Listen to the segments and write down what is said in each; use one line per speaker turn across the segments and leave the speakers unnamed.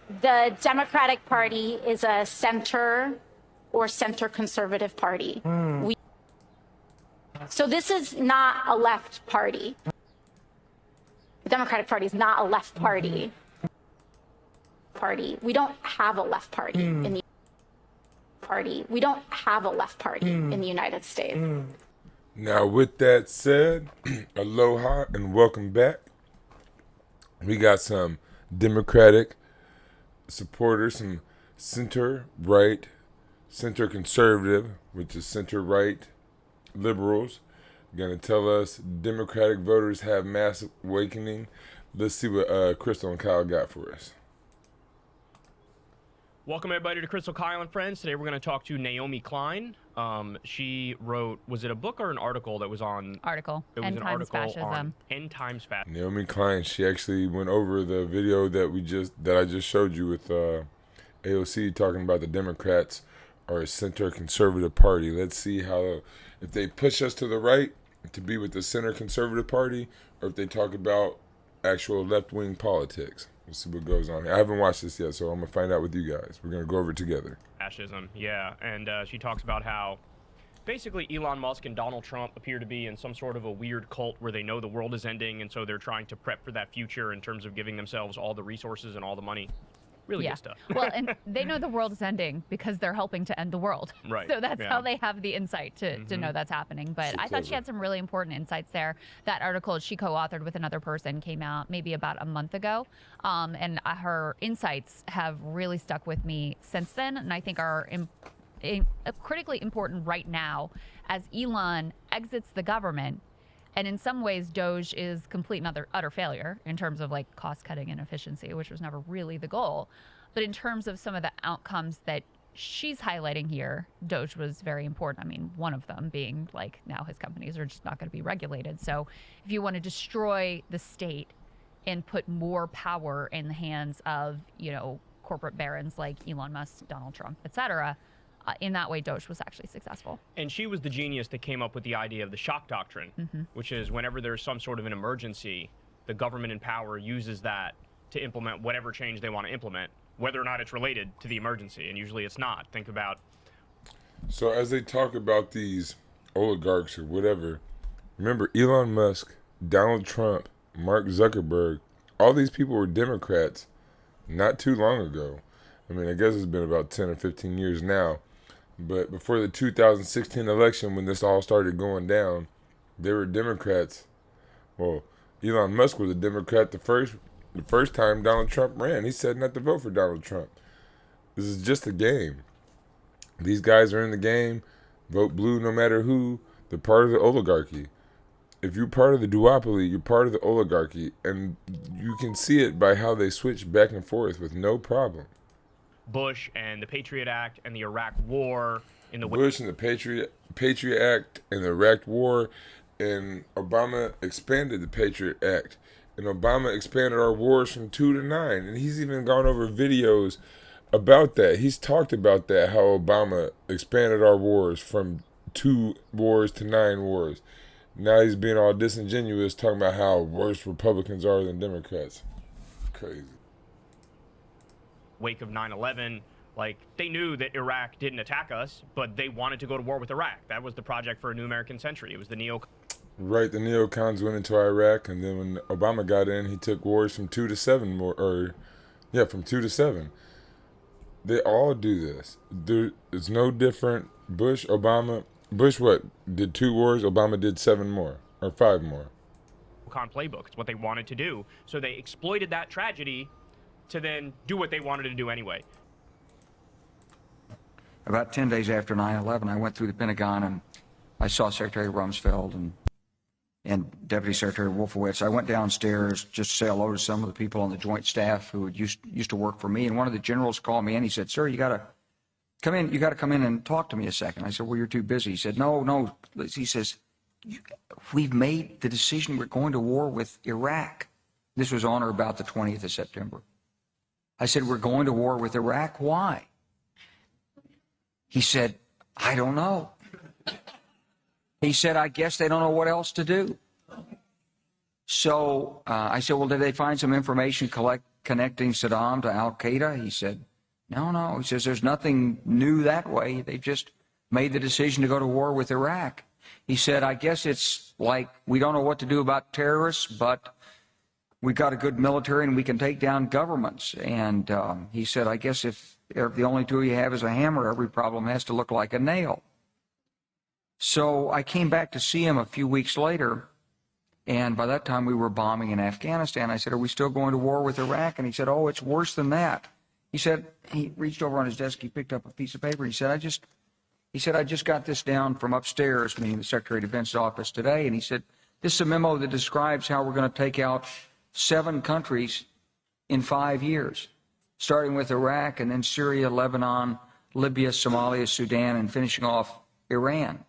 The Democratic Party is a center or center conservative party. So this is not a left party. The Democratic Party is not a left party. We don't have a left party in the party. We don't have a left party in the United States.
Now, with that said, aloha and welcome back. We got some Democratic supporters, some center-right, center-conservative, which is center-right liberals, going to tell us Democratic voters have mass awakening. Let's see what Krystal and Kyle got for us.
Welcome everybody to Krystal, Kyle, and Friends. Today we're going to talk to Naomi Klein. She wrote, was it a book or an article that was on?
Article.
It was
End
an
Times
article
Fascism.
on End Times Fascism.
Naomi Klein, she actually went over the video that I just showed you with AOC talking about the Democrats are a center conservative party. Let's see how, if they push us to the right to be with the center conservative party, or if they talk about actual left-wing politics. Let's see what goes on here. I haven't watched this yet, so I'm going to find out with you guys. We're going to go over it together.
Fascism, yeah. And she talks about how basically Elon Musk and Donald Trump appear to be in some sort of a weird cult where they know the world is ending, and so they're trying to prep for that future in terms of giving themselves all the resources and all the money. Really good stuff.
Well, and they know the world is ending because they're helping to end the world.
Right.
So that's how they have the insight to know that's happening. But I thought she had some really important insights there. That article she co-authored with another person came out maybe about a month ago. And her insights have really stuck with me since then, and I think are critically important right now as Elon exits the government. And in some ways, Doge is complete and utter failure in terms of like cost cutting and efficiency, which was never really the goal. But in terms of some of the outcomes that she's highlighting here, Doge was very important. I mean, one of them being like now his companies are just not going to be regulated. So if you want to destroy the state and put more power in the hands of, you know, corporate barons like Elon Musk, Donald Trump, et cetera, in that way, Doge was actually successful.
And she was the genius that came up with the idea of the shock doctrine, which is whenever there's some sort of an emergency, the government in power uses that to implement whatever change they want to implement, whether or not it's related to the emergency. And usually it's not. Think about.
So as they talk about these oligarchs or whatever, remember Elon Musk, Donald Trump, Mark Zuckerberg, all these people were Democrats not too long ago. I mean, I guess it's been about 10 or 15 years now. But before the 2016 election, when this all started going down, they were Democrats. Well, Elon Musk was a Democrat the first time Donald Trump ran. He said not to vote for Donald Trump. This is just a game. These guys are in the game. Vote blue no matter who. They're part of the oligarchy. If you're part of the duopoly, you're part of the oligarchy. And you can see it by how they switch back and forth with no problem.
Bush and the Patriot Act and the Iraq War in the
Bush and the Patriot Act and the Iraq War, and Obama expanded the Patriot Act, and Obama expanded our wars from 2 to 9, and he's even gone over videos about that. He's talked about that, how Obama expanded our wars from 2 wars to 9 wars. Now he's being all disingenuous, talking about how worse Republicans are than Democrats. Crazy.
Wake of 9/11, like they knew that Iraq didn't attack us, but they wanted to go to war with Iraq. That was the project for a new American century. It was the Neocon.
Right, the Neocons went into Iraq, and then when Obama got in, he took wars from 2 to 7 more, from 2 to 7. They all do this. It's no different. Bush, Obama, Bush did 2 wars, Obama did 7 more, or 5 more.
Neocon playbook. It's what they wanted to do. So they exploited that tragedy to then do what they wanted to do anyway.
About 10 days after 9/11, I went through the Pentagon and I saw Secretary Rumsfeld and Deputy Secretary Wolfowitz. I went downstairs just to say hello to some of the people on the Joint Staff who used to work for me. And one of the generals called me in. He said, "Sir, you got to come in. You got to come in and talk to me a second." I said, "Well, you're too busy." He said, "No." He says, "We've made the decision. We're going to war with Iraq." This was on or about the 20th of September. I said, "We're going to war with Iraq. Why?" He said, "I don't know." He said, "I guess they don't know what else to do." So I said, "Well, did they find some information connecting Saddam to Al-Qaeda? He said, no. He says, there's nothing new that way. They've just made the decision to go to war with Iraq. He said, I guess it's like we don't know what to do about terrorists, but we got a good military and we can take down governments. And he said, I guess if the only tool you have is a hammer, every problem has to look like a nail. So I came back to see him a few weeks later, and by that time we were bombing in Afghanistan. I said, are we still going to war with Iraq? And he said, oh, it's worse than that. He said, he reached over on his desk, he picked up a piece of paper. He said, I just got this down from upstairs, meaning the Secretary of Defense's office today. And he said, this is a memo that describes how we're going to take out 7 countries in 5 years, starting with Iraq and then Syria, Lebanon, Libya, Somalia, Sudan, and finishing off Iran.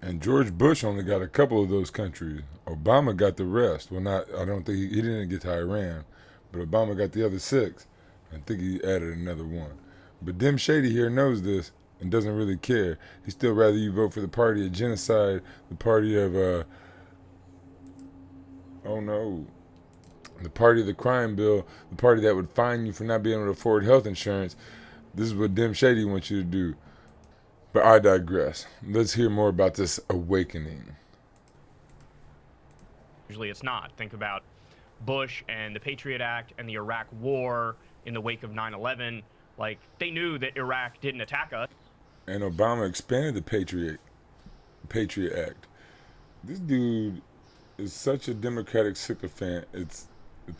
And George Bush only got a couple of those countries. Obama got the rest. Well, I don't think he didn't get to Iran, but Obama got the other 6. I think he added another 1. But Dim Shady here knows this and doesn't really care. He'd still rather you vote for the party of genocide, the party of, the party of the crime bill, the party that would fine you for not being able to afford health insurance. This is what Dim Shady wants you to do. But I digress. Let's hear more about this awakening.
Usually it's not. Think about Bush and the Patriot Act and the Iraq War in the wake of 9/11. Like, they knew that Iraq didn't attack us.
And Obama expanded the Patriot Act. This dude is such a Democratic sycophant. It's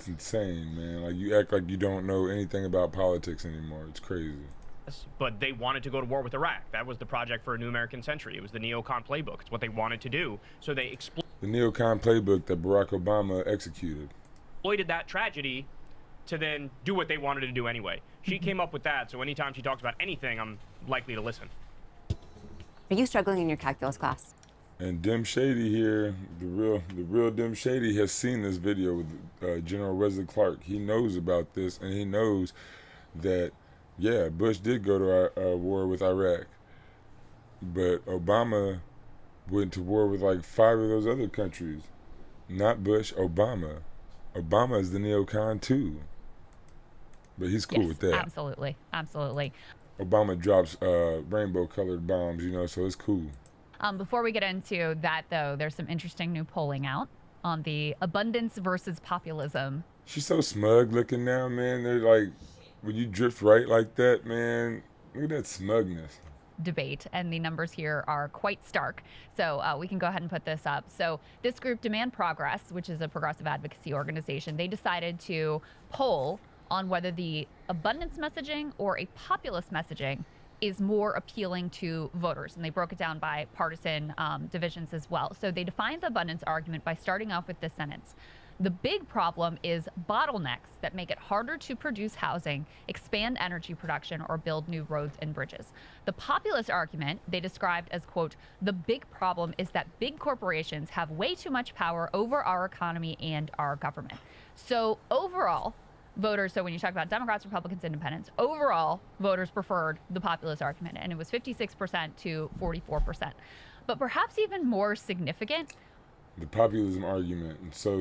insane, man. Like, you act like you don't know anything about politics anymore. It's crazy.
But they wanted to go to war with Iraq. That was the project for a new American century. It was the Neocon playbook. It's what they wanted to do. So they
the Neocon playbook that Barack Obama executed.
Exploited that tragedy to then do what they wanted to do anyway. She came up with that, so anytime she talks about anything, I'm likely to listen.
Are you struggling in your calculus class?
And Dim Shady here, the real Dim Shady, has seen this video with General Wesley Clark. He knows about this, and he knows that, yeah, Bush did go to our war with Iraq, but Obama went to war with like 5 of those other countries. Not Bush, Obama. Obama is the neocon too, but he's cool with that.
Absolutely.
Obama drops rainbow-colored bombs, so it's cool.
Before we get into that, though, there's some interesting new polling out on the abundance versus populism.
She's so smug looking now, man. They're like, when you drift right like that, man, look at that smugness.
Debate, and the numbers here are quite stark. So we can go ahead and put this up. So this group, Demand Progress, which is a progressive advocacy organization, they decided to poll on whether the abundance messaging or a populist messaging is more appealing to voters. And they broke it down by partisan divisions as well. So they defined the abundance argument by starting off with this sentence. The big problem is bottlenecks that make it harder to produce housing, expand energy production, or build new roads and bridges. The populist argument they described as, quote, the big problem is that big corporations have way too much power over our economy and our government. So overall, voters, so when you talk about Democrats, Republicans, Independents, overall, voters preferred the populist argument, and it was 56% to 44%. But perhaps even more significant,
the populism argument. So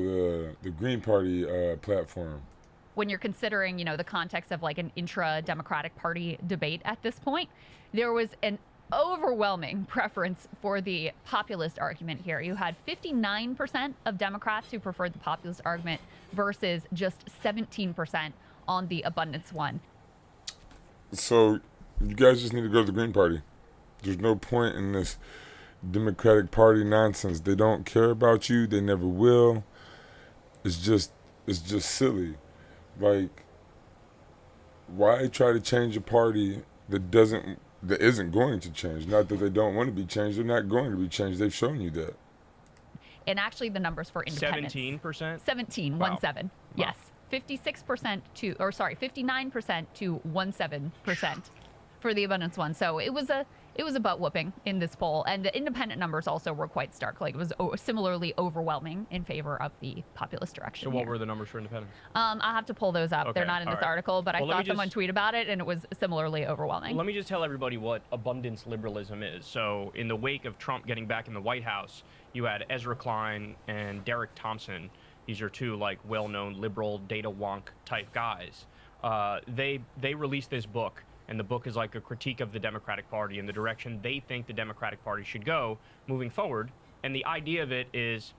the Green Party platform.
When you're considering, the context of like an intra-Democratic Party debate at this point, there was an overwhelming preference for the populist argument here. You had 59% of Democrats who preferred the populist argument versus just 17% on the abundance one.
So you guys just need to go to the Green Party. There's no point in this Democratic Party nonsense. They don't care about you. They never will. It's just silly. Like, why try to change a party that isn't going to change? Not that they don't want to be changed. They're not going to be changed. They've shown you that.
And actually, the numbers for independents.
17%?
17,
wow.
17. Yes. 59% to 17% for the abundance one. So it was a butt whooping in this poll, and the independent numbers also were quite stark. Like, it was similarly overwhelming in favor of the populist direction.
So what were the numbers for independents?
I'll have to pull those up.
Okay,
they're not in this article, but I saw someone tweet about it, and it was similarly overwhelming.
Let me just tell everybody what abundance liberalism is. So in the wake of Trump getting back in the White House, you had Ezra Klein and Derek Thompson, These are two like well-known liberal data wonk type guys. They released this book, and the book is like a critique of the Democratic Party and the direction they think the Democratic Party should go moving forward. And the idea of it is,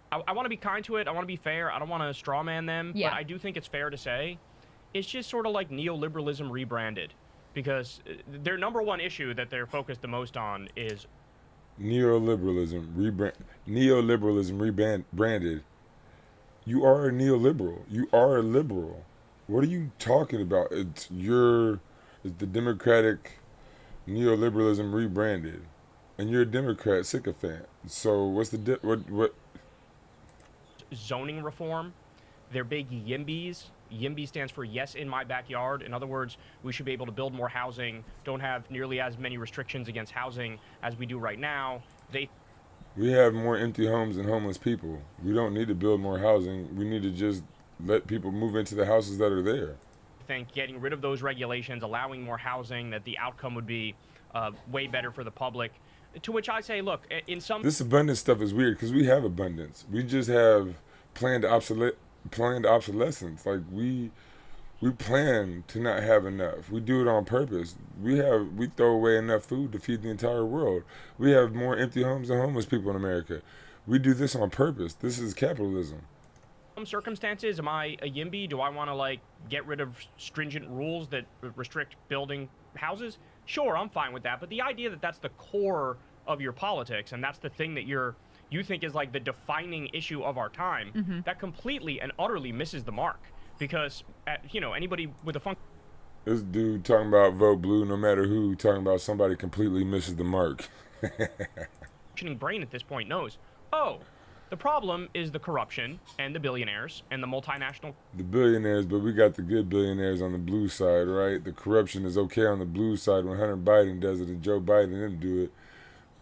I want to be kind to it. I want to be fair. I don't want to straw man them,
Yeah.
but I do think it's fair to say it's just sort of like neoliberalism rebranded, because their number one issue that they're focused the most on is
Neoliberalism rebranded. You are a neoliberal. You are a liberal. What are you talking about? It's the Democratic neoliberalism rebranded, and you're a Democrat sycophant. So what's the what?
zoning reform. They're big YIMBYs. YIMBY stands for yes in my backyard. In other words, we should be able to build more housing, don't have nearly as many restrictions against housing as we do right now.
We have more empty homes and homeless people. We don't need to build more housing. We need to just let people move into the houses that are there.
Think getting rid of those regulations, allowing more housing, that the outcome would be way better for the public. To which I say, look, in some...
This abundance stuff is weird because we have abundance. We just have planned obsolescence. Like we plan to not have enough. We do it on purpose. We throw away enough food to feed the entire world. We have more empty homes and homeless people in America. We do this on purpose. This is capitalism.
Some circumstances, am I a YIMBY? Do I want to like get rid of stringent rules that restrict building houses? Sure, I'm fine with that. But the idea that that's the core of your politics and that's the thing that you think is like the defining issue of our time, that completely and utterly misses the mark. Because anybody with a
This dude talking about vote blue no matter who, talking about somebody completely misses the mark.
functioning brain at this point knows, oh, the problem is the corruption and the billionaires and the multinational...
The billionaires, but we got the good billionaires on the blue side, right? The corruption is okay on the blue side when Hunter Biden does it and Joe Biden didn't do it.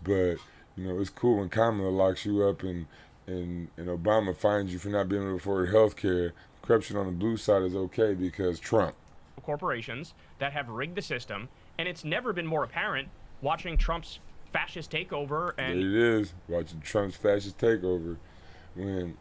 But, it's cool when Kamala locks you up and Obama finds you for not being able to afford health care. Corruption on the blue side is okay because Trump.
Corporations that have rigged the system, and it's never been more apparent watching Trump's fascist takeover. And
There it is, watching Trump's fascist takeover, when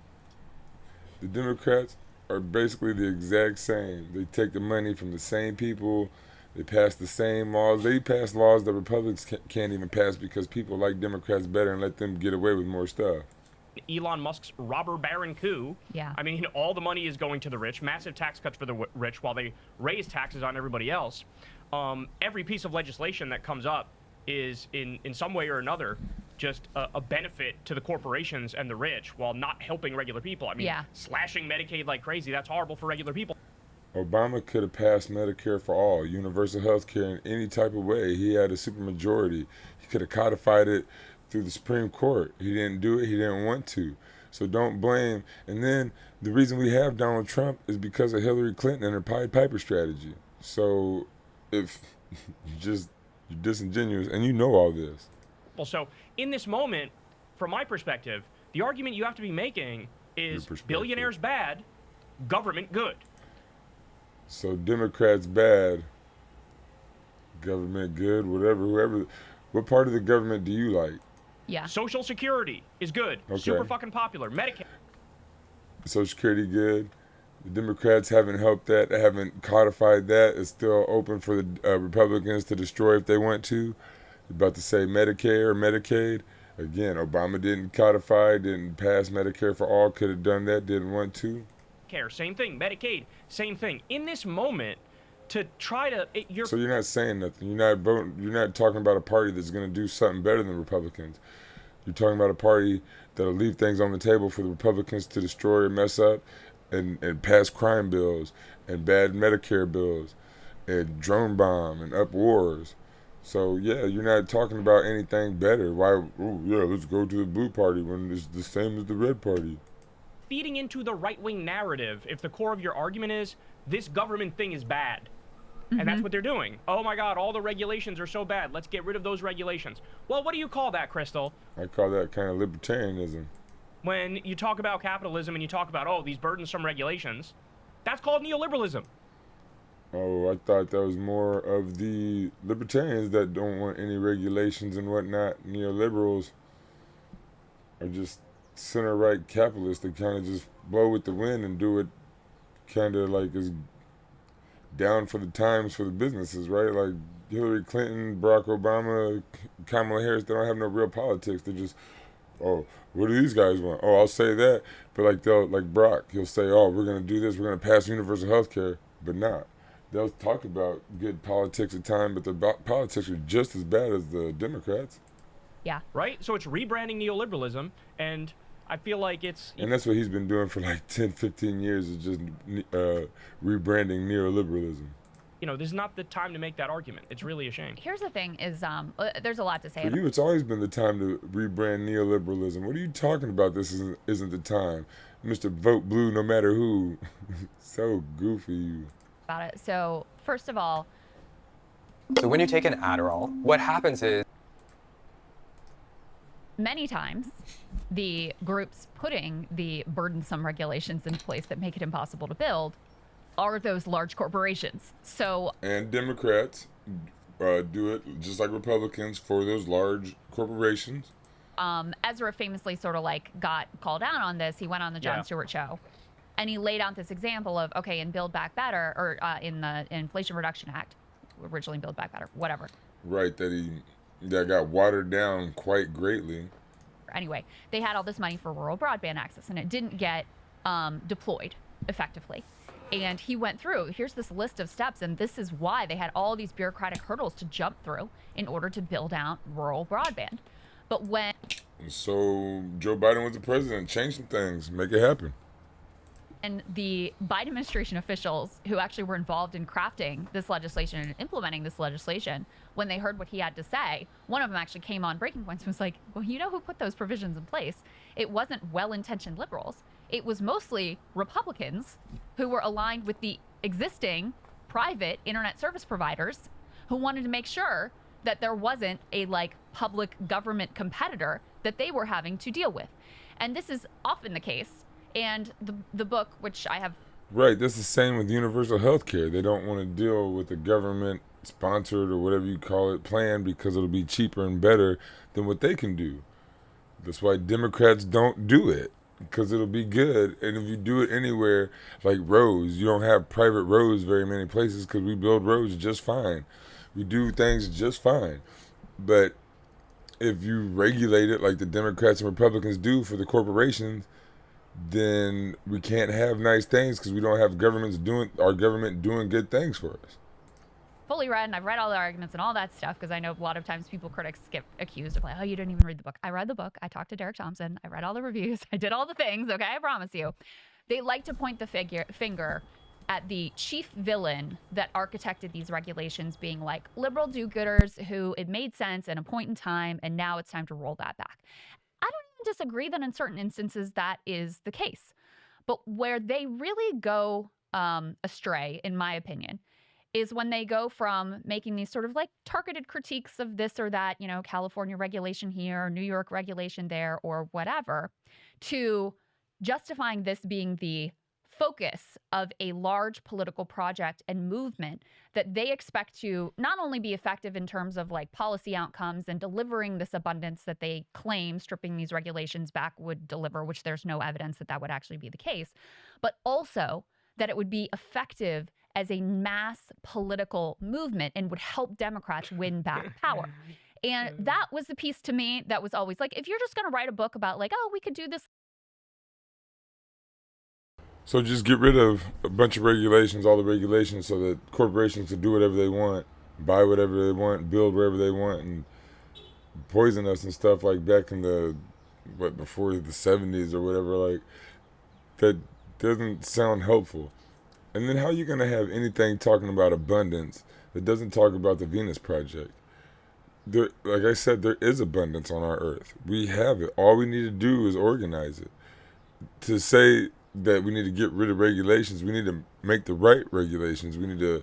the Democrats are basically the exact same. They take the money from the same people. They pass the same laws. They pass laws that Republicans can't even pass because people like Democrats better and let them get away with more stuff.
Elon Musk's robber baron coup.
Yeah.
I mean, all the money is going to the rich, massive tax cuts for the rich while they raise taxes on everybody else. Every piece of legislation that comes up is in some way or another just a benefit to the corporations and the rich while not helping regular people. I mean, slashing Medicaid like crazy, that's horrible for regular people.
Obama could have passed Medicare for all, universal health care in any type of way. He had a supermajority. He could have codified it through the Supreme Court. He didn't do it. He didn't want to. So don't blame. And then the reason we have Donald Trump is because of Hillary Clinton and her Pied Piper strategy. So if you're disingenuous and you know all this.
Well, so in this moment, from my perspective, the argument you have to be making is billionaires bad, government good.
So Democrats bad, government good, whoever. What part of the government do you like?
Yeah.
Social Security is good.
Okay.
Super fucking popular. Medicaid.
Social Security good. The Democrats haven't helped that, haven't codified that. It's still open for the Republicans to destroy if they want to. You're about to say Medicare or Medicaid. Again, Obama didn't codify, didn't pass Medicare for all, could have done that, didn't want to.
Same thing. Medicaid, same thing. In this moment, to try to...
So you're not saying nothing. You're not talking about a party that's going to do something better than Republicans. You're talking about a party that'll leave things on the table for the Republicans to destroy or mess up and pass crime bills and bad Medicare bills and drone bomb and up wars. So, yeah, you're not talking about anything better. Why, let's go to the blue party when it's the same as the red party.
Feeding into the right-wing narrative, if the core of your argument is, this government thing is bad. And that's what they're doing. Oh my God, all the regulations are so bad. Let's get rid of those regulations. Well, what do you call that, Krystal?
I call that kind of libertarianism.
When you talk about capitalism and you talk about, oh, these burdensome regulations, that's called neoliberalism.
Oh, I thought that was more of the libertarians that don't want any regulations and whatnot. Neoliberals are just center-right capitalists that kind of just blow with the wind and do it kind of like is down for the times for the businesses, right? Like Hillary Clinton, Barack Obama, Kamala Harris, they don't have no real politics. They're just, oh, what do these guys want? Oh, I'll say that. But like Brock, he'll say, oh, we're going to do this. We're going to pass universal health care. But not. They'll talk about good politics at times, but the politics are just as bad as the Democrats.
Yeah.
Right? So it's rebranding neoliberalism, and I feel like it's...
And that's what he's been doing for like 10, 15 years, is just rebranding neoliberalism.
You know, this is not the time to make that argument. It's really a shame.
Here's the thing is, there's a lot to say.
For you, it's always been the time to rebrand neoliberalism. What are you talking about? This isn't the time. Mr. Vote Blue no matter who. So goofy, you.
About it. So, first of all...
So when you take an Adderall, what happens is...
Many times, the groups putting the burdensome regulations in place that make it impossible to build are those large corporations. So,
and Democrats do it just like Republicans for those large corporations.
Ezra famously sort of like got called out on this. He went on the Jon Stewart show, and he laid out this example of, okay, in Build Back Better, or in the Inflation Reduction Act, originally Build Back Better, whatever.
Right, that got watered down quite greatly.
Anyway, they had all this money for rural broadband access, and it didn't get deployed effectively. And he went through, here's this list of steps, and this is why they had all these bureaucratic hurdles to jump through in order to build out rural broadband. But when...
So Joe Biden was the president, change some things, make it happen.
And the Biden administration officials who actually were involved in crafting this legislation and implementing this legislation, when they heard what he had to say, one of them actually came on Breaking Points and was like, well, you know who put those provisions in place? It wasn't well-intentioned liberals. It was mostly Republicans who were aligned with the existing private internet service providers who wanted to make sure that there wasn't a like public government competitor that they were having to deal with. And this is often the case. And the book, which I have...
Right, that's the same with universal health care. They don't want to deal with the government-sponsored or whatever you call it plan because it'll be cheaper and better than what they can do. That's why Democrats don't do it, because it'll be good. And if you do it anywhere, like roads, you don't have private roads very many places because we build roads just fine. We do things just fine. But if you regulate it like the Democrats and Republicans do for the corporations, then we can't have nice things because we don't have our government doing good things for us.
Fully read, and I've read all the arguments and all that stuff, because I know a lot of times critics get accused of like, oh, you didn't even read the book. I read the book. I talked to Derek Thompson. I read all the reviews. I did all the things. Okay, I promise you. They like to point the finger at the chief villain that architected these regulations being like liberal do-gooders who it made sense at a point in time, and now it's time to roll that back. I don't even disagree that in certain instances that is the case. But where they really go astray, in my opinion, is when they go from making these sort of like targeted critiques of this or that, you know, California regulation here, New York regulation there, or whatever, to justifying this being the focus of a large political project and movement that they expect to not only be effective in terms of like policy outcomes and delivering this abundance that they claim stripping these regulations back would deliver, which there's no evidence that that would actually be the case, but also that it would be effective as a mass political movement and would help Democrats win back power. And that was the piece to me that was always like, if you're just going to write a book about like, oh, we could do this.
So just get rid of a bunch of regulations, all the regulations, so that corporations can do whatever they want, buy whatever they want, build wherever they want, and poison us and stuff like back in before the 70s or whatever. Like, that doesn't sound helpful. And then how are you going to have anything talking about abundance that doesn't talk about the Venus Project? Like I said, there is abundance on our Earth. We have it. All we need to do is organize it. To say that we need to get rid of regulations, we need to make the right regulations. We need to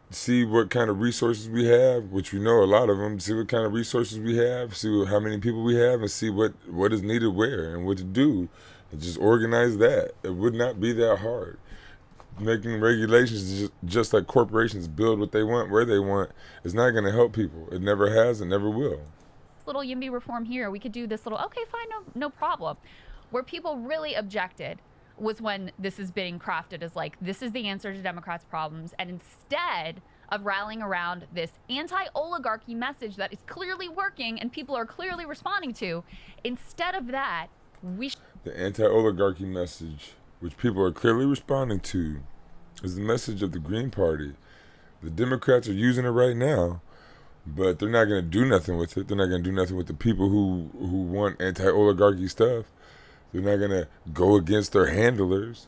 see what kind of resources we have, which we know a lot of them, see what kind of resources we have, see how many people we have, and see what is needed where and what to do, and just organize that. It would not be that hard. Making regulations just like corporations build what they want, where they want, is not going to help people. It never has and never will.
little YIMBY reform here. We could do this little, okay, fine, no problem. Where people really objected was when this is being crafted as like, this is the answer to Democrats' problems. And instead of rallying around this anti-oligarchy message that is clearly working and people are clearly responding to, instead of that,
the anti-oligarchy message, which people are clearly responding to, is the message of the Green Party. The Democrats are using it right now, but they're not going to do nothing with it. They're not going to do nothing with the people who want anti-oligarchy stuff. They're not going to go against their handlers.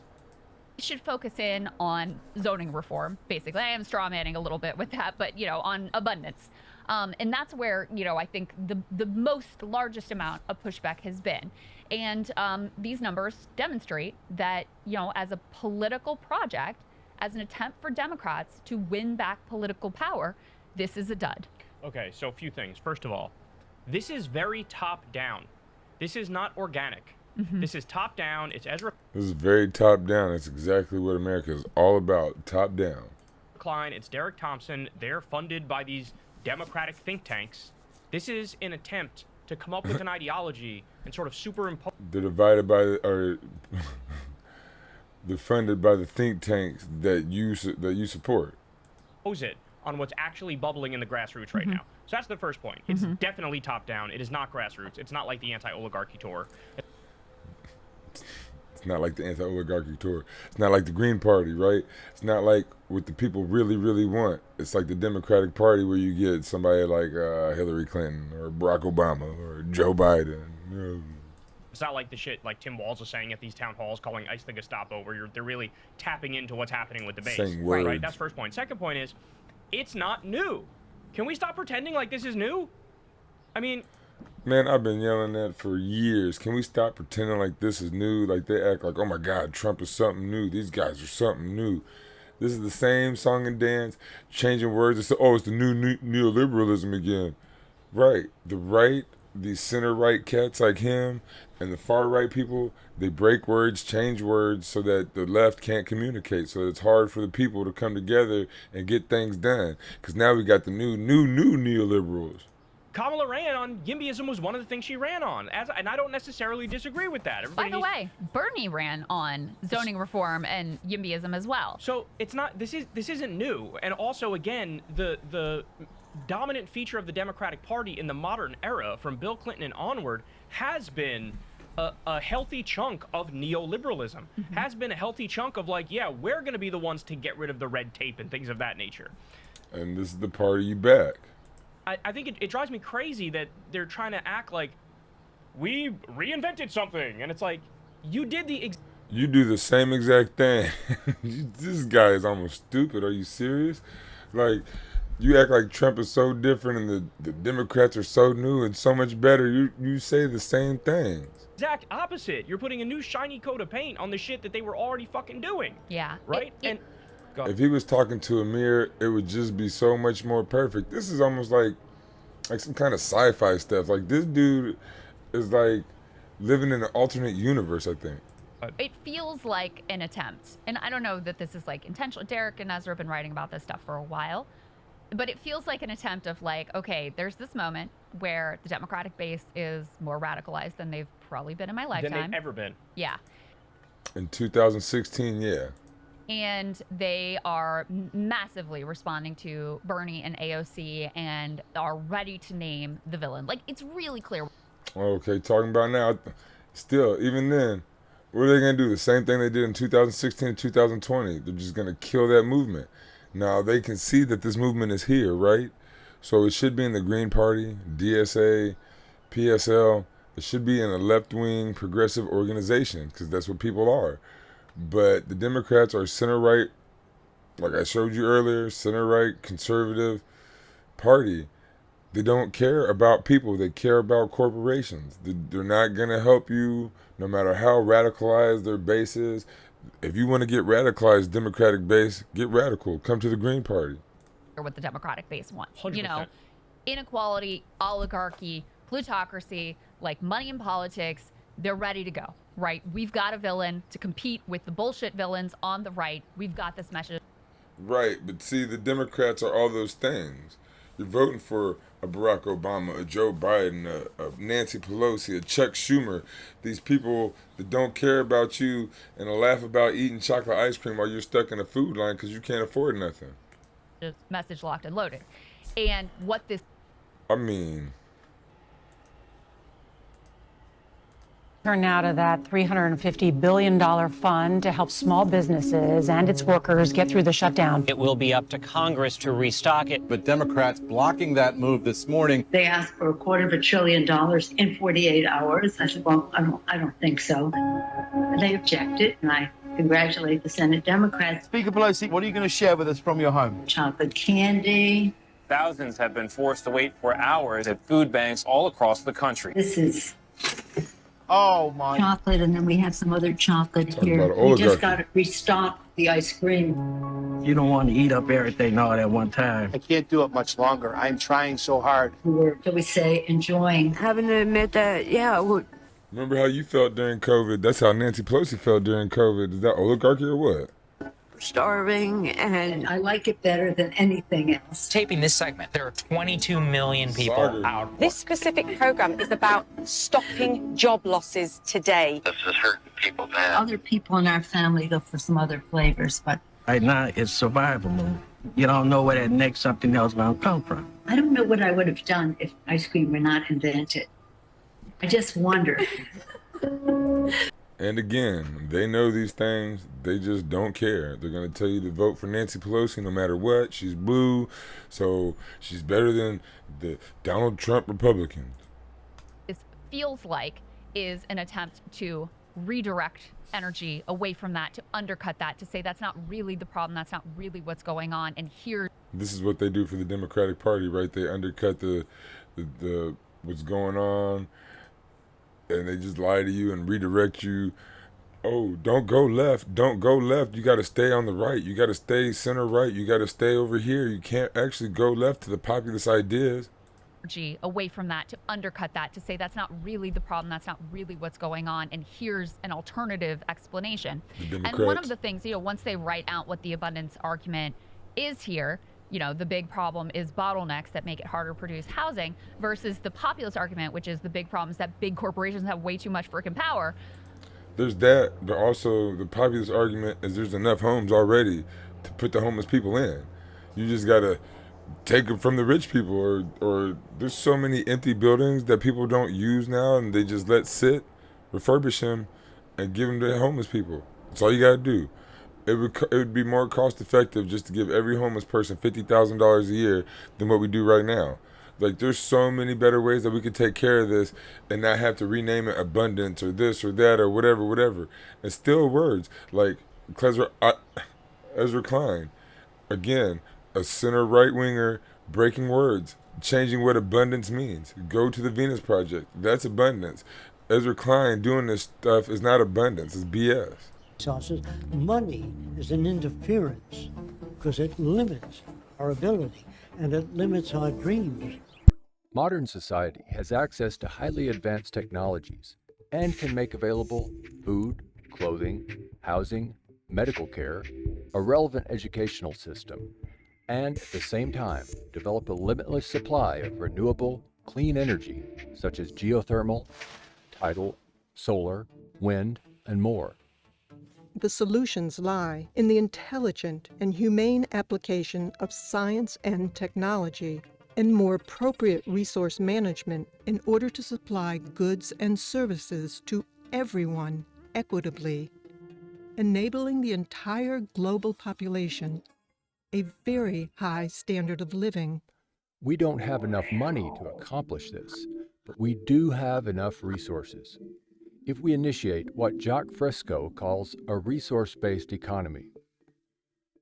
should focus in on zoning reform, basically. I am straw manning a little bit with that, but, you know, on abundance. And that's where, you know, I think the largest amount of pushback has been. And these numbers demonstrate that, you know, as a political project, as an attempt for Democrats to win back political power, this is a dud.
Okay, so a few things. First of all, this is very top down. This is not organic.
Mm-hmm.
This is top down. It's Ezra
This is very top down. That's exactly what America is all about, top down.
Klein, it's Derek Thompson. They're funded by these Democratic think tanks. This is an attempt to come up with an ideology and sort of superimpose
They're divided by, or they're funded by the think tanks that you support.
it on what's actually bubbling in the grassroots right now. So that's the first point. It's definitely top down. It is not grassroots. It's not like the anti-oligarchy tour.
It's not like the anti-oligarchy tour. It's not like the Green Party, right? It's not like what the people really, really want. It's like the Democratic Party where you get somebody like Hillary Clinton or Barack Obama or Joe Biden. You know.
It's not like the shit like Tim Walz is saying at these town halls calling ICE the Gestapo, where they're really tapping into what's happening with the base.
Saying words.
Right? That's first point. Second point is, it's not new. Can we stop pretending like this is new? I mean,
man, I've been yelling that for years. Can we stop pretending like this is new? Like they act like, oh my God, Trump is something new. These guys are something new. This is the same song and dance, changing words. It's the new neoliberalism again. Right. The right, these center-right cats like him, and the far-right people, they break words, change words so that the left can't communicate. So it's hard for the people to come together and get things done. Because now we got the new neoliberals.
Kamala ran on YIMBYism was one of the things she ran on, and I don't necessarily disagree with that.
By the way, Bernie ran on zoning reform and YIMBYism as well.
So it's not. This isn't new. And also, again, the dominant feature of the Democratic Party in the modern era, from Bill Clinton and onward, has been a healthy chunk of neoliberalism. Has been a healthy chunk of like, yeah, we're going to be the ones to get rid of the red tape and things of that nature.
And this is the party you back.
I think it drives me crazy that they're trying to act like we reinvented something, and it's like, you did
you do the same exact thing. This guy is almost stupid. Are you serious? Like, you act like Trump is so different and the Democrats are so new and so much better. You say the same things.
exact opposite. You're putting a new shiny coat of paint on the shit that they were already fucking doing.
Yeah.
Right?
If he was talking to a mirror, it would just be so much more perfect. This is almost like some kind of sci-fi stuff. Like, this dude is like living in an alternate universe, I think.
It feels like an attempt, and I don't know that this is like intentional. Derek and Ezra have been writing about this stuff for a while, but it feels like an attempt of like, okay, there's this moment where the Democratic base is more radicalized than they've probably been in my lifetime.
Than they've ever been.
Yeah.
In 2016, yeah.
And they are massively responding to Bernie and AOC and are ready to name the villain. Like, it's really clear.
Okay, talking about now, still, even then, what are they going to do? The same thing they did in 2016 and 2020. They're just going to kill that movement. Now, they can see that this movement is here, right? So it should be in the Green Party, DSA, PSL. It should be in a left-wing progressive organization, because that's what people are. But the Democrats are center-right, like I showed you earlier, center-right conservative party. They don't care about people. They care about corporations. They're not going to help you no matter how radicalized their base is. If you want to get radicalized, Democratic base, get radical. Come to the Green Party.
What the Democratic base wants.
100%.
You know, inequality, oligarchy, plutocracy, like money in politics, they're ready to go, right? We've got a villain to compete with the bullshit villains on the right. We've got this message.
Right, but see, the Democrats are all those things. You're voting for a Barack Obama, a Joe Biden, a Nancy Pelosi, a Chuck Schumer. These people that don't care about you and laugh about eating chocolate ice cream while you're stuck in a food line because you can't afford nothing.
Just message locked and loaded. And what this
I mean,
Turn now to that $350 billion fund to help small businesses and its workers get through the shutdown.
It will be up to Congress to restock it.
But Democrats blocking that move this morning.
They asked for $250 billion in 48 hours. I said, well, I don't think so. And they objected, and I congratulate the Senate Democrats.
Speaker Pelosi, what are you going to share with us from your home?
Chocolate candy.
Thousands have been forced to wait for hours at food banks all across the country.
This is
Oh, my.
chocolate, and then we have some other chocolate
Talking
here.
about
We just
oligarchy.
got to restock the ice cream.
You don't want to eat up everything all at one time.
I can't do it much longer. I'm trying so hard.
We were, shall we say, enjoying.
Having to admit that, yeah,
remember how you felt during COVID? That's how Nancy Pelosi felt during COVID. Is that oligarchy or what?
starving, and
I like it better than anything else.
Taping this segment, there are 22 million people out.
This specific program is about stopping job losses today.
This is hurting people bad.
Other people in our family go for some other flavors, but
right now it's survival mode. You don't know where that next something else gonna come from.
I don't know what I would have done if ice cream were not invented. I just wonder.
And again, they know these things. They just don't care. They're going to tell you to vote for Nancy Pelosi no matter what. She's blue, so she's better than the Donald Trump Republicans.
This feels like is an attempt to redirect energy away from that, to undercut that, to say that's not really the problem, that's not really what's going on. And here,
this is what they do for the Democratic Party, right? They undercut the what's going on, and they just lie to you and redirect you. Oh, don't go left. Don't go left. You got to stay on the right. You got to stay center right. You got to stay over here. You can't actually go left to the populist ideas.
energy away from that, to undercut that, to say that's not really the problem, that's not really what's going on. And here's an alternative explanation. And one of the things, once they write out what the abundance argument is here, the big problem is bottlenecks that make it harder to produce housing, versus the populist argument, which is the big problem is that big corporations have way too much freaking power.
There's that, but also the populist argument is there's enough homes already to put the homeless people in. You just got to take them from the rich people, or there's so many empty buildings that people don't use now and they just let sit, refurbish them, and give them to homeless people. That's all you got to do. It would be more cost effective just to give every homeless person $50,000 a year than what we do right now. Like, there's so many better ways that we could take care of this and not have to rename it abundance or this or that or whatever. And still words like Ezra Klein, again, a center right winger breaking words, changing what abundance means. Go to the Venus Project. That's abundance. Ezra Klein doing this stuff is not abundance. It's BS.
Money is an interference because it limits our ability and it limits our dreams.
Modern society has access to highly advanced technologies and can make available food, clothing, housing, medical care, a relevant educational system, and at the same time develop a limitless supply of renewable, clean energy such as geothermal, tidal, solar, wind, and more.
The solutions lie in the intelligent and humane application of science and technology and more appropriate resource management in order to supply goods and services to everyone equitably, enabling the entire global population a very high standard of living.
We don't have enough money to accomplish this, but we do have enough resources. If we initiate what Jacques Fresco calls a resource-based economy.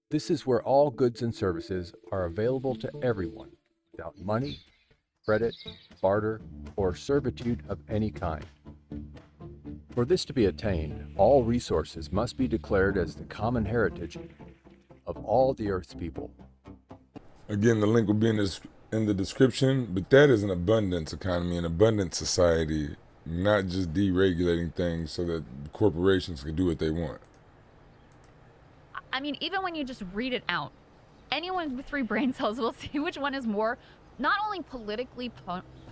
This is where all goods and services are available to everyone without money, credit, barter, or servitude of any kind. For this to be attained, all resources must be declared as the common heritage of all the Earth's people.
Again, the link will be in the description, but that is an abundance economy, an abundance society. Not just deregulating things so that corporations can do what they want.
I mean, even when you just read it out, anyone with 3 brain cells will see which one is more not only politically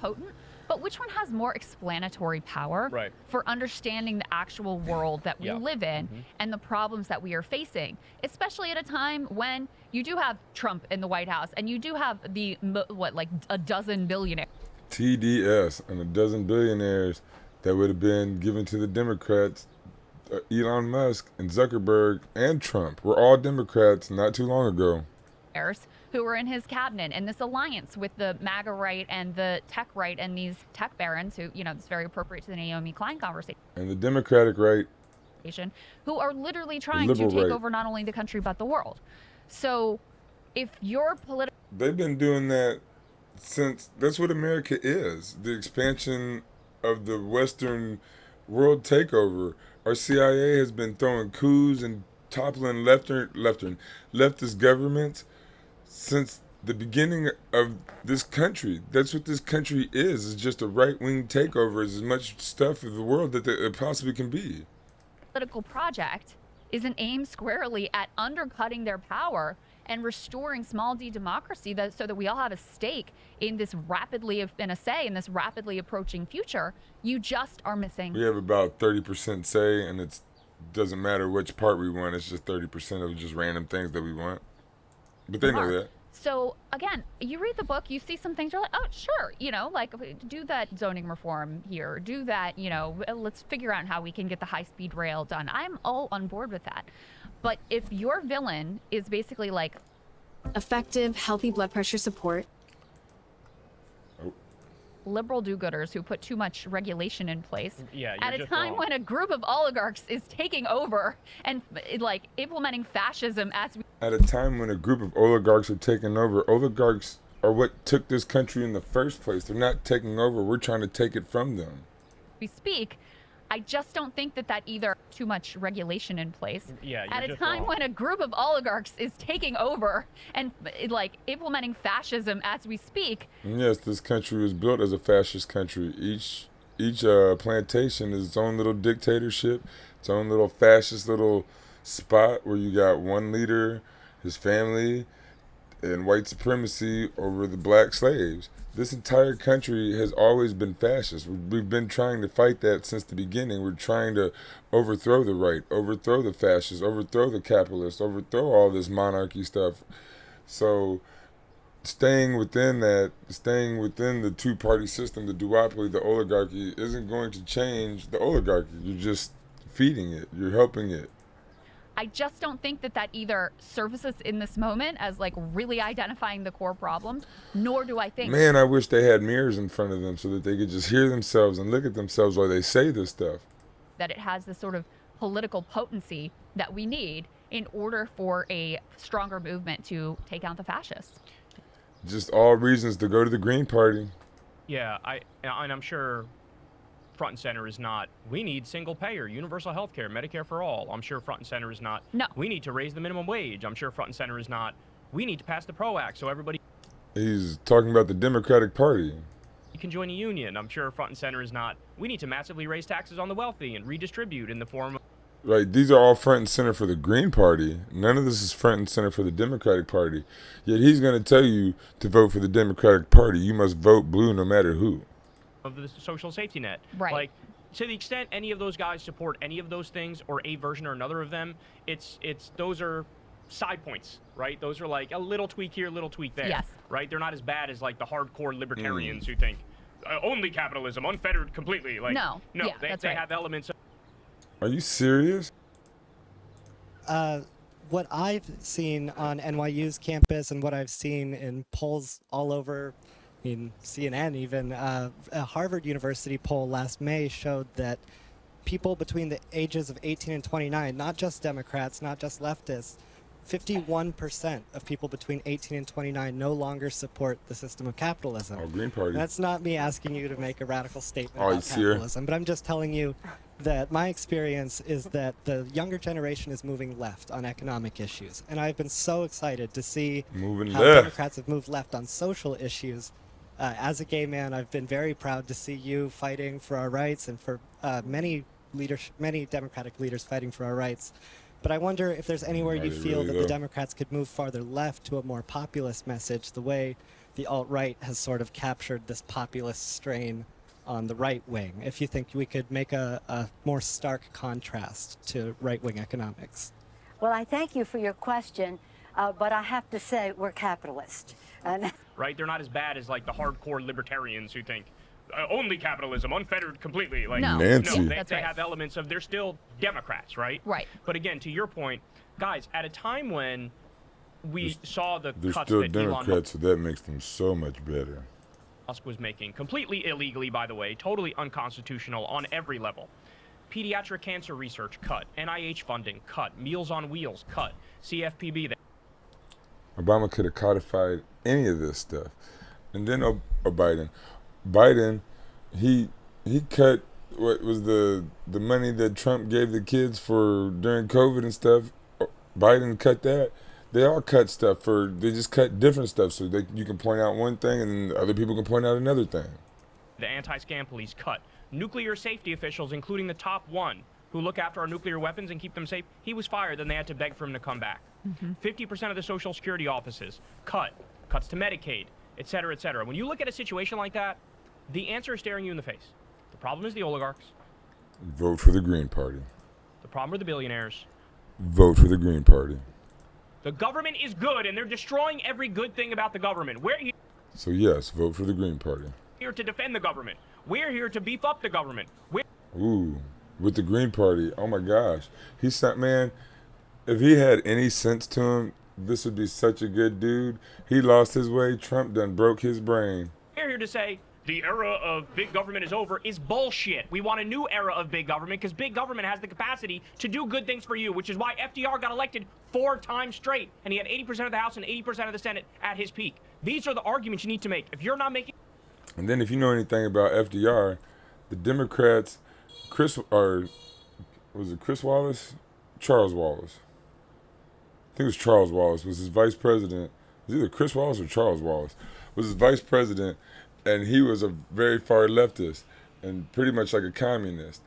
potent, but which one has more explanatory power for understanding the actual world that we live in and the problems that we are facing, especially at a time when you do have Trump in the White House and you do have the, like a dozen billionaires.
TDS and a dozen billionaires that would have been given to the Democrats. Elon Musk and Zuckerberg and Trump were all Democrats not too long ago.
Who were in his cabinet, and this alliance with the MAGA right and the tech right and these tech barons who, you know, it's very appropriate to the Naomi Klein conversation.
And the Democratic right.
Who are literally trying to take over not only the country but the world. So if your political...
They've been doing that since, that's what America is. The expansion of the Western world takeover. Our CIA has been throwing coups and toppling leftist governments since the beginning of this country. That's what this country is. It's just a right-wing takeover. It's as much stuff of the world that it possibly can be.
Political project is an aim squarely at undercutting their power and restoring small d democracy so that we all have a stake in this rapidly approaching future. You just are missing.
We have about 30% say, and it doesn't matter which part we want. It's just 30% of just random things that we want. But they know that.
So again, you read the book, you see some things, you're like, oh, sure, you know, like do that zoning reform here, do that, you know, let's figure out how we can get the high-speed rail done. I'm all on board with that. But if your villain is basically like
effective, healthy blood pressure support,
liberal do-gooders who put too much regulation in place at a time
wrong.
when a group of oligarchs is taking over and like implementing fascism as we...
At a time when a group of oligarchs are taking over, oligarchs are what took this country in the first place. They're not taking over. We're trying to take it from them.
We speak. I just don't think that either too much regulation in place at a time when a group of oligarchs is taking over and like implementing fascism as we speak.
And yes, this country was built as a fascist country. Each plantation is its own little dictatorship, its own little fascist little spot where you got one leader, his family, and white supremacy over the black slaves. This entire country has always been fascist. We've been trying to fight that since the beginning. We're trying to overthrow the right, overthrow the fascists, overthrow the capitalists, overthrow all this monarchy stuff. So staying within the two-party system, the duopoly, the oligarchy, isn't going to change the oligarchy. You're just feeding it. You're helping it.
I just don't think that either services in this moment as like really identifying the core problems, nor do I think...
Man, I wish they had mirrors in front of them so that they could just hear themselves and look at themselves while they say this stuff.
That it has the sort of political potency that we need in order for a stronger movement to take out the fascists.
Just all reasons to go to the Green Party.
Yeah, and I'm sure front and center is not, we need single payer, universal health care, Medicare for all. I'm sure front and center is not,
no,
we need to raise the minimum wage. I'm sure front and center is not, we need to pass the PRO Act so everybody...
He's talking about the Democratic Party.
You can join a union. I'm sure front and center is not, we need to massively raise taxes on the wealthy and redistribute in the form of...
Right, these are all front and center for the Green Party. None of this is front and center for the Democratic Party. Yet he's going to tell you to vote for the Democratic Party. You must vote blue no matter who.
Of the social safety net.
Right.
Like, to the extent any of those guys support any of those things or a version or another of them, those are side points, right? Those are like a little tweak here, little tweak there.
Yes.
Right? They're not as bad as like the hardcore libertarians who think only capitalism, unfettered completely. Like,
no, yeah,
they have elements of...
Are you serious?
What I've seen on NYU's campus and what I've seen in polls all over, in CNN even, a Harvard University poll last May showed that people between the ages of 18 and 29, not just Democrats, not just leftists, 51% of people between 18 and 29 no longer support the system of capitalism.
Oh, Green Party.
That's not me asking you to make a radical statement
Oh,
about capitalism, but I'm just telling you that my experience is that the younger generation is moving left on economic issues. And I've been so excited to see how Democrats have moved left on social issues. As a gay man, I've been very proud to see you fighting for our rights and for many Democratic leaders fighting for our rights. But I wonder if there's anywhere
Are
you
they
feel
really,
that
though?
the Democrats could move farther left to a more populist message, the way the alt-right has sort of captured this populist strain on the right wing. If you think we could make a more stark contrast to right-wing economics.
Well, I thank you for your question, but I have to say we're capitalist. And
Right? They're not as bad as like the hardcore libertarians who think only capitalism, unfettered completely. Like,
No.
Nancy.
they,
That's
they
right.
have elements of, they're still Democrats, right?
Right.
But again, to your point, guys, at a time when we saw the
They're
cuts
still
that Elon
Democrats, so that makes them so much better.
Musk was making, completely illegally, by the way, totally unconstitutional on every level. Pediatric cancer research, cut. NIH funding, cut. Meals on Wheels, cut. CFPB,
Obama could have codified any of this stuff. And then Biden, he cut what was the money that Trump gave the kids for during COVID and stuff. Biden cut that. They all cut stuff they just cut different stuff so you can point out one thing and other people can point out another thing.
the anti-scam police, cut. Nuclear safety officials, including the top one, who look after our nuclear weapons and keep them safe, he was fired, then they had to beg for him to come back. 50% of the Social Security offices, cut. Cuts to Medicaid, et cetera, et cetera. When you look at a situation like that, the answer is staring you in the face. The problem is the oligarchs.
Vote for the Green Party.
The problem are the billionaires.
Vote for the Green Party.
The government is good, and they're destroying every good thing about the government. We're
So yes, vote for the Green Party.
here to defend the government. We're here to beef up the government.
Ooh, with the Green Party. Oh my gosh. He sent, man, if he had any sense to him, this would be such a good dude. He lost his way. Trump done broke his brain.
We're here to say the era of big government is over is bullshit. We want a new era of big government because big government has the capacity to do good things for you, which is why FDR got elected 4 times straight, and he had 80% of the House and 80% of the Senate at his peak. These are the arguments you need to make. If you're not making...
And then if you know anything about FDR, the Democrats, was it Chris Wallace? Charles Wallace. I think it was Charles Wallace, was his vice president. It was either Chris Wallace or Charles Wallace. Was his vice president, and he was a very far leftist and pretty much like a communist.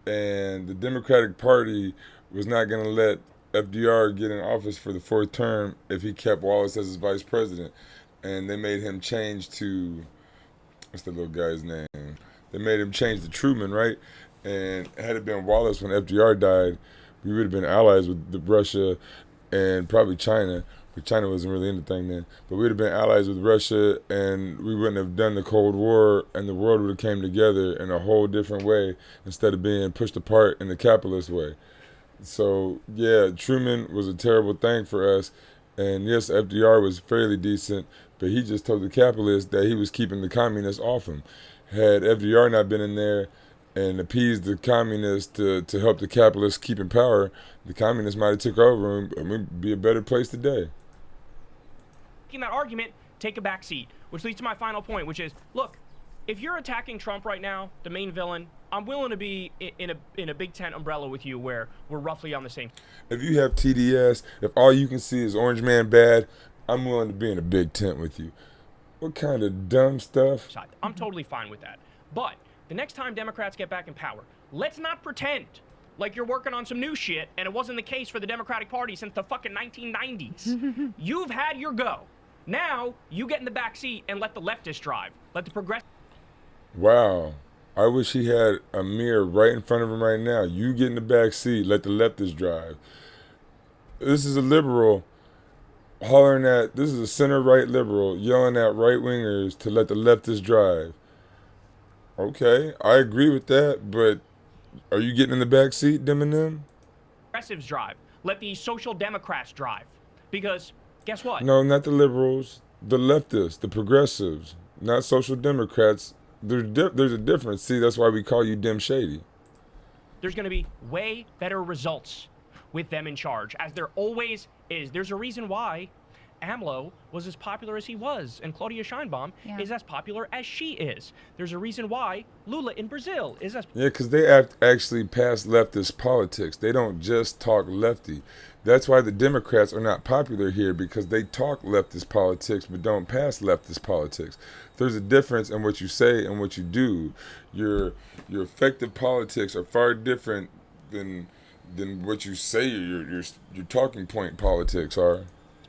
And the Democratic Party was not going to let FDR get in office for the 4th term if he kept Wallace as his vice president. And they made him change to, what's the little guy's name? They made him change to Truman, right? And had it been Wallace when FDR died, we would have been allies with Russia and probably China. But China wasn't really in the thing then. But we'd have been allies with Russia, and we wouldn't have done the Cold War, and the world would have came together in a whole different way instead of being pushed apart in the capitalist way. So, yeah, Truman was a terrible thing for us. And yes, FDR was fairly decent, but he just told the capitalists that he was keeping the communists off him. Had FDR not been in there and appeased the communists to help the capitalists keep in power, the communists might have took over and we'd be a better place today.
that argument, take a back seat, which leads to my final point, which is, look, if you're attacking Trump right now, the main villain, I'm willing to be in a big tent umbrella with you where we're roughly on the same.
If you have TDS, if all you can see is Orange Man bad, I'm willing to be in a big tent with you. What kind of dumb stuff?
I'm totally fine with that. But the next time Democrats get back in power, let's not pretend like you're working on some new shit and it wasn't the case for the Democratic Party since the fucking 1990s. You've had your go. Now, you get in the back seat and let the leftists drive. Let the progressive...
Wow. I wish he had a mirror right in front of him right now. You get in the back seat, let the leftists drive. This is a liberal hollering at, this is a center-right liberal yelling at right-wingers to let the leftists drive. Okay, I agree with that, but are you getting in the back seat, Deminem?
Progressives drive. Let the social democrats drive. Because, guess what?
No, not the liberals. The leftists, the progressives, not social democrats. There's a difference. See, that's why we call you Dim Shady.
There's going to be way better results with them in charge, as there always is. There's a reason why AMLO was as popular as he was, and Claudia Sheinbaum is as popular as she is. There's a reason why Lula in Brazil is as...
Yeah, because they actually pass leftist politics. They don't just talk lefty. That's why the Democrats are not popular here, because they talk leftist politics but don't pass leftist politics. There's a difference in what you say and what you do. Your effective politics are far different than then what you say your talking point politics are.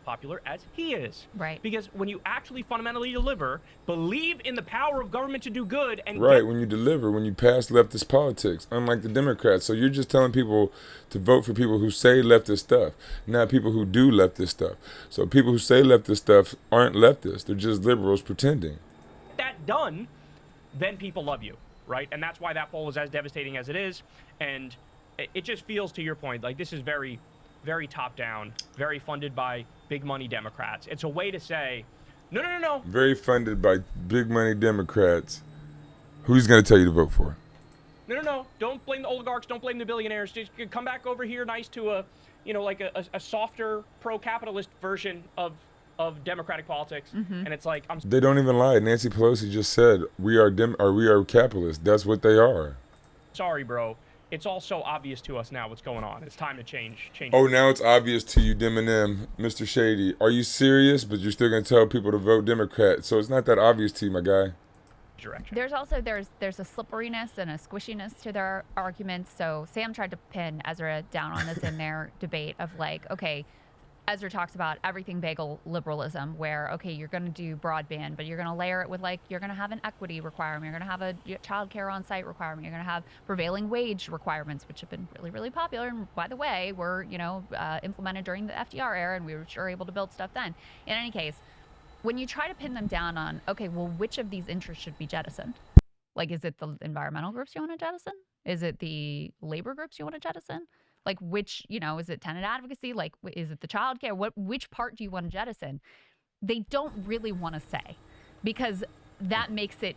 Popular as he is.
Right.
Because when you actually fundamentally deliver, believe in the power of government to do good, and
Right, when you deliver, when you pass leftist politics, unlike the Democrats. So you're just telling people to vote for people who say leftist stuff, not people who do leftist stuff. So people who say leftist stuff aren't leftists. They're just liberals pretending.
that done, then people love you, right? And that's why that poll is as devastating as it is. And it just feels, to your point, like this is very, very top down, very funded by big money Democrats. It's a way to say, no.
Very funded by big money Democrats. Who's going to tell you to vote for?
No. Don't blame the oligarchs. Don't blame the billionaires. Just come back over here nice to a, like a softer pro-capitalist version of democratic politics. And it's like,
They don't even lie. Nancy Pelosi just said, we are capitalists. That's what they are.
Sorry, bro. It's all so obvious to us now what's going on. It's time to change.
Oh, now it's obvious to you, Deminem, Mr. Shady. Are you serious? But you're still going to tell people to vote Democrat. So it's not that obvious to you, my guy.
Direction.
There's also there's a slipperiness and a squishiness to their arguments. So Sam tried to pin Ezra down on this in their debate of like, okay, Ezra talks about everything bagel liberalism, where, okay, you're going to do broadband, but you're going to layer it with, like, you're going to have an equity requirement, you're going to have a child care on site requirement, you're going to have prevailing wage requirements, which have been really, really popular. And by the way, were, implemented during the FDR era, and we were sure able to build stuff then. In any case, when you try to pin them down on, okay, well, which of these interests should be jettisoned? Like, is it the environmental groups you want to jettison? Is it the labor groups you want to jettison? Like, which, is it tenant advocacy? Like, is it the child care? Which part do you want to jettison? They don't really want to say, because that makes it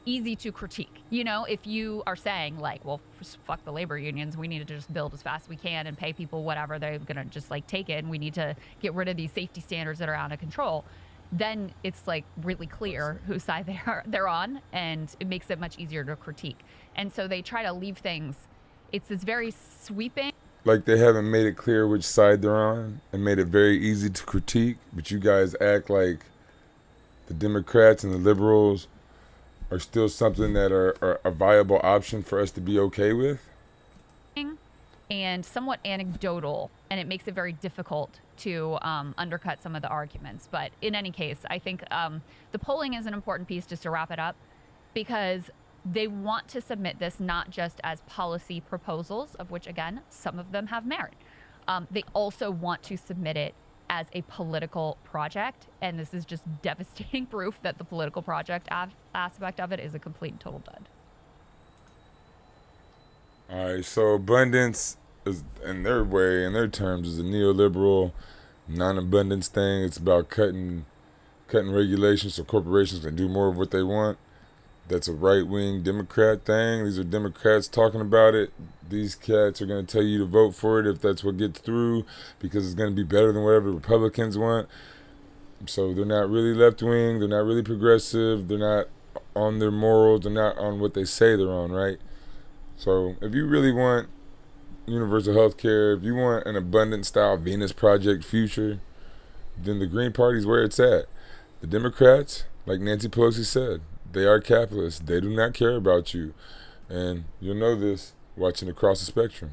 easy to critique. If you are saying, like, well, fuck the labor unions, we need to just build as fast as we can and pay people whatever, they're going to just, like, take it, and we need to get rid of these safety standards that are out of control, then it's, like, really clear whose side they're on, and it makes it much easier to critique. And so they try to leave things, it's this very sweeping.
Like they haven't made it clear which side they're on and made it very easy to critique, but you guys act like the Democrats and the liberals are still something that are a viable option for us to be okay with.
And somewhat anecdotal, and it makes it very difficult to undercut some of the arguments. But in any case, I think the polling is an important piece, just to wrap it up, because they want to submit this not just as policy proposals, of which, again, some of them have merit. They also want to submit it as a political project, and this is just devastating proof that the political project aspect of it is a complete and total dud.
All right, so abundance is, in their way, in their terms, is a neoliberal non-abundance thing. It's about cutting regulations so corporations can do more of what they want. That's a right-wing Democrat thing. These are Democrats talking about it. These cats are going to tell you to vote for it if that's what gets through, because it's going to be better than whatever the Republicans want. So they're not really left-wing. They're not really progressive. They're not on their morals. They're not on what they say they're on, right? So if you really want universal health care, if you want an abundant-style Venus Project future, then the Green Party's where it's at. The Democrats, like Nancy Pelosi said, they are capitalists. They do not care about you. And you'll know this watching Across the Spectrum.